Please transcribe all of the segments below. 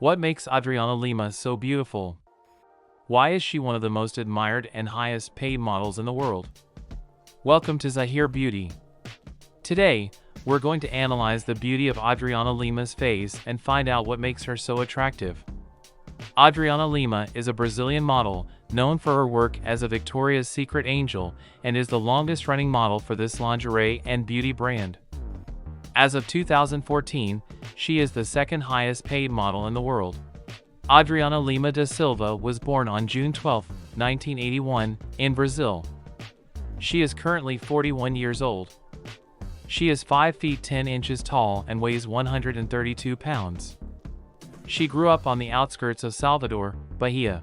What makes Adriana Lima so beautiful? Why is she one of the most admired and highest paid models in the world? Welcome to Zahyr Beauty. Today, we're going to analyze the beauty of Adriana Lima's face and find out what makes her so attractive. Adriana Lima is a Brazilian model known for her work as a Victoria's Secret angel and is the longest-running model for this lingerie and beauty brand. As of 2014, she is the second highest paid model in the world. Adriana Lima da Silva was born on June 12, 1981, in Brazil. She is currently 41 years old. She is 5 feet 10 inches tall and weighs 132 pounds. She grew up on the outskirts of Salvador, Bahia.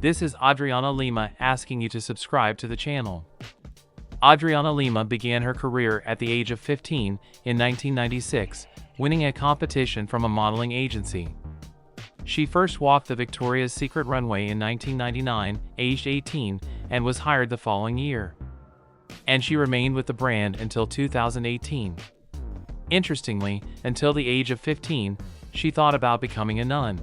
This is Adriana Lima asking you to subscribe to the channel. Adriana Lima began her career at the age of 15 in 1996, winning a competition from a modeling agency. She first walked the Victoria's Secret runway in 1999, aged 18, and was hired the following year. And she remained with the brand until 2018. Interestingly, until the age of 15, she thought about becoming a nun.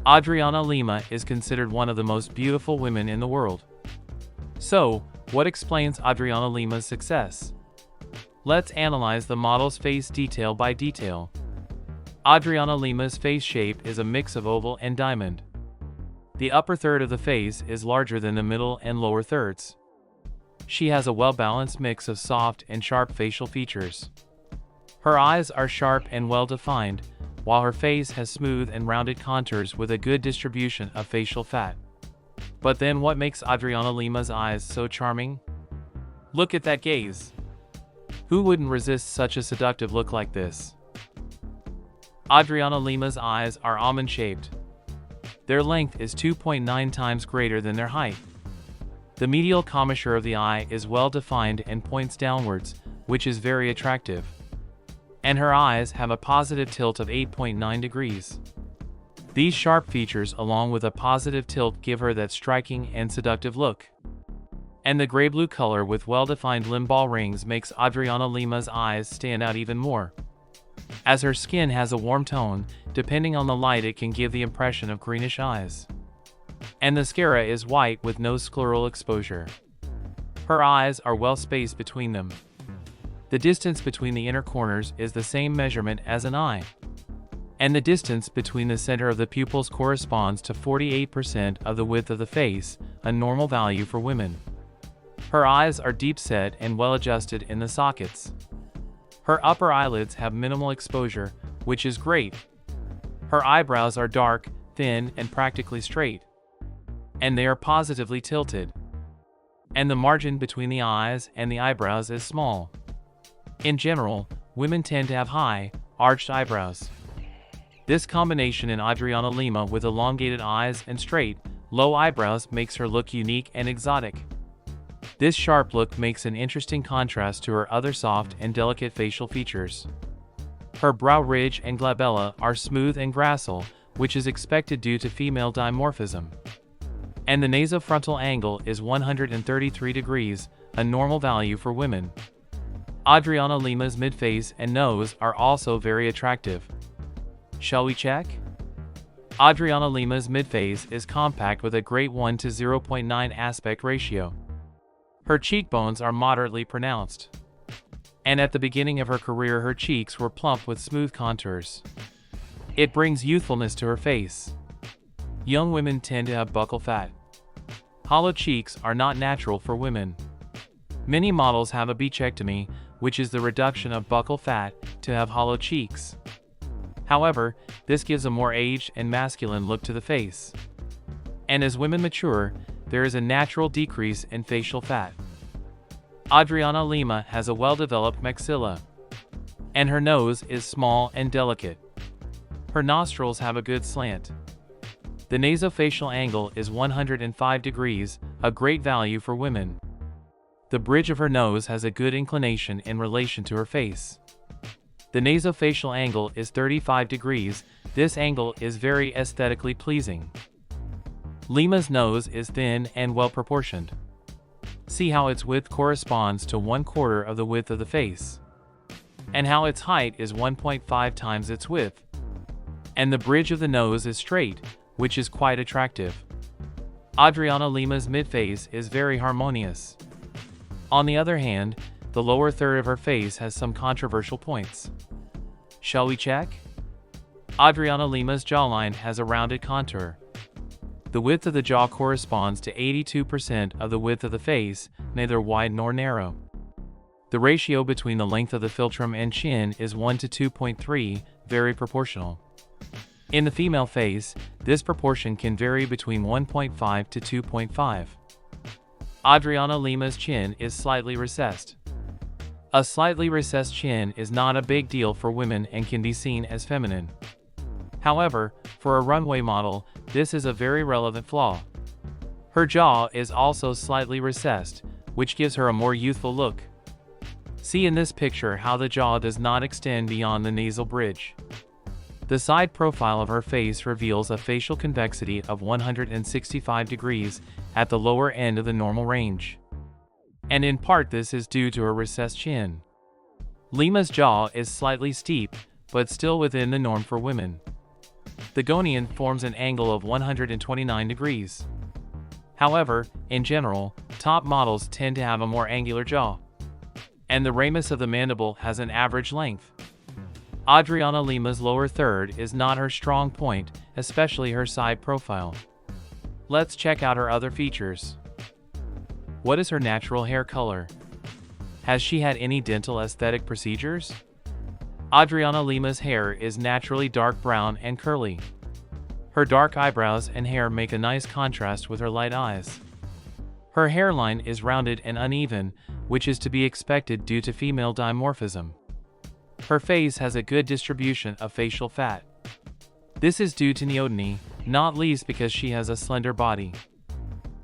Adriana Lima is considered one of the most beautiful women in the world. So, what explains Adriana Lima's success? Let's analyze the model's face detail by detail. Adriana Lima's face shape is a mix of oval and diamond. The upper third of the face is larger than the middle and lower thirds. She has a well-balanced mix of soft and sharp facial features. Her eyes are sharp and well-defined, while her face has smooth and rounded contours with a good distribution of facial fat. But then what makes Adriana Lima's eyes so charming? Look at that gaze. Who wouldn't resist such a seductive look like this? Adriana Lima's eyes are almond-shaped. Their length is 2.9 times greater than their height. The medial commissure of the eye is well-defined and points downwards, which is very attractive. And her eyes have a positive tilt of 8.9 degrees. These sharp features along with a positive tilt give her that striking and seductive look. And the gray-blue color with well-defined limb ball rings makes Adriana Lima's eyes stand out even more. As her skin has a warm tone, depending on the light it can give the impression of greenish eyes. And the sclera is white with no scleral exposure. Her eyes are well spaced between them. The distance between the inner corners is the same measurement as an eye. And the distance between the center of the pupils corresponds to 48% of the width of the face, a normal value for women. Her eyes are deep set and well adjusted in the sockets. Her upper eyelids have minimal exposure, which is great. Her eyebrows are dark, thin, and practically straight. And they are positively tilted. And the margin between the eyes and the eyebrows is small. In general, women tend to have high, arched eyebrows. This combination in Adriana Lima with elongated eyes and straight, low eyebrows makes her look unique and exotic. This sharp look makes an interesting contrast to her other soft and delicate facial features. Her brow ridge and glabella are smooth and gracile, which is expected due to female dimorphism. And the nasofrontal angle is 133 degrees, a normal value for women. Adriana Lima's midface and nose are also very attractive. Shall we check? Adriana Lima's midface is compact with a great 1:0.9 aspect ratio. Her cheekbones are moderately pronounced. And at the beginning of her career her cheeks were plump with smooth contours. It brings youthfulness to her face. Young women tend to have buccal fat. Hollow cheeks are not natural for women. Many models have a bichectomy, which is the reduction of buccal fat to have hollow cheeks. However, this gives a more aged and masculine look to the face. And as women mature, there is a natural decrease in facial fat. Adriana Lima has a well-developed maxilla. And her nose is small and delicate. Her nostrils have a good slant. The nasofacial angle is 105 degrees, a great value for women. The bridge of her nose has a good inclination in relation to her face. The nasofacial angle is 35 degrees, this angle is very aesthetically pleasing. Lima's nose is thin and well proportioned. See how its width corresponds to 1/4 of the width of the face. And how its height is 1.5 times its width. And the bridge of the nose is straight, which is quite attractive. Adriana Lima's midface is very harmonious. On the other hand, the lower third of her face has some controversial points. Shall we check? Adriana Lima's jawline has a rounded contour. The width of the jaw corresponds to 82% of the width of the face, neither wide nor narrow. The ratio between the length of the philtrum and chin is 1 to 2.3, very proportional. In the female face, this proportion can vary between 1.5 to 2.5. Adriana Lima's chin is slightly recessed. A slightly recessed chin is not a big deal for women and can be seen as feminine. However, for a runway model, this is a very relevant flaw. Her jaw is also slightly recessed, which gives her a more youthful look. See in this picture how the jaw does not extend beyond the nasal bridge. The side profile of her face reveals a facial convexity of 165 degrees at the lower end of the normal range. And in part this is due to her recessed chin. Lima's jaw is slightly steep, but still within the norm for women. The gonian forms an angle of 129 degrees. However, in general, top models tend to have a more angular jaw. And the ramus of the mandible has an average length. Adriana Lima's lower third is not her strong point, especially her side profile. Let's check out her other features. What is her natural hair color? Has she had any dental aesthetic procedures? Adriana Lima's hair is naturally dark brown and curly. Her dark eyebrows and hair make a nice contrast with her light eyes. Her hairline is rounded and uneven, which is to be expected due to female dimorphism. Her face has a good distribution of facial fat. This is due to neoteny, not least because she has a slender body.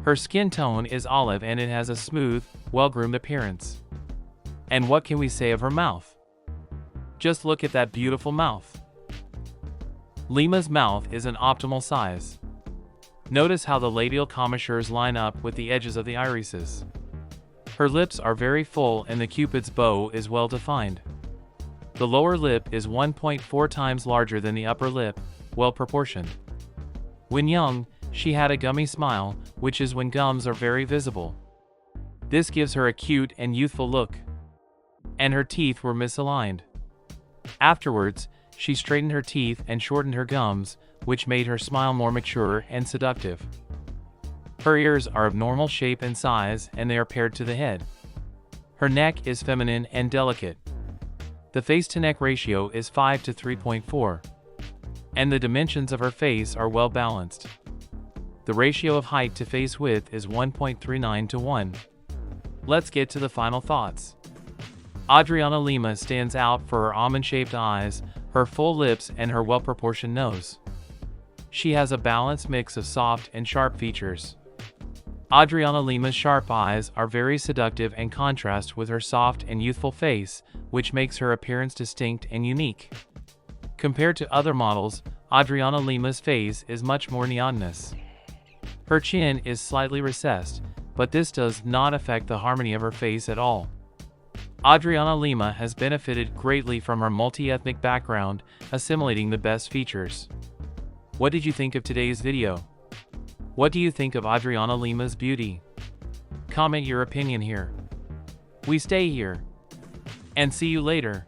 Her skin tone is olive and it has a smooth, well-groomed appearance. And what can we say of her mouth? Just look at that beautiful mouth. Lima's mouth is an optimal size. Notice how the labial commissures line up with the edges of the irises. Her lips are very full and the cupid's bow is well defined. The lower lip is 1.4 times larger than the upper lip, well proportioned. When young, she had a gummy smile, which is when gums are very visible. This gives her a cute and youthful look. And her teeth were misaligned. Afterwards, she straightened her teeth and shortened her gums, which made her smile more mature and seductive. Her ears are of normal shape and size and they are paired to the head. Her neck is feminine and delicate. The face-to-neck ratio is 5 to 3.4. And the dimensions of her face are well balanced. The ratio of height to face width is 1.39 to 1. Let's get to the final thoughts. Adriana Lima stands out for her almond-shaped eyes, her full lips and her well-proportioned nose. She has a balanced mix of soft and sharp features. Adriana Lima's sharp eyes are very seductive and contrast with her soft and youthful face, which makes her appearance distinct and unique. Compared to other models, Adriana Lima's face is much more neotenous. Her chin is slightly recessed, but this does not affect the harmony of her face at all. Adriana Lima has benefited greatly from her multi-ethnic background, assimilating the best features. What did you think of today's video? What do you think of Adriana Lima's beauty? Comment your opinion here. We stay here. And see you later.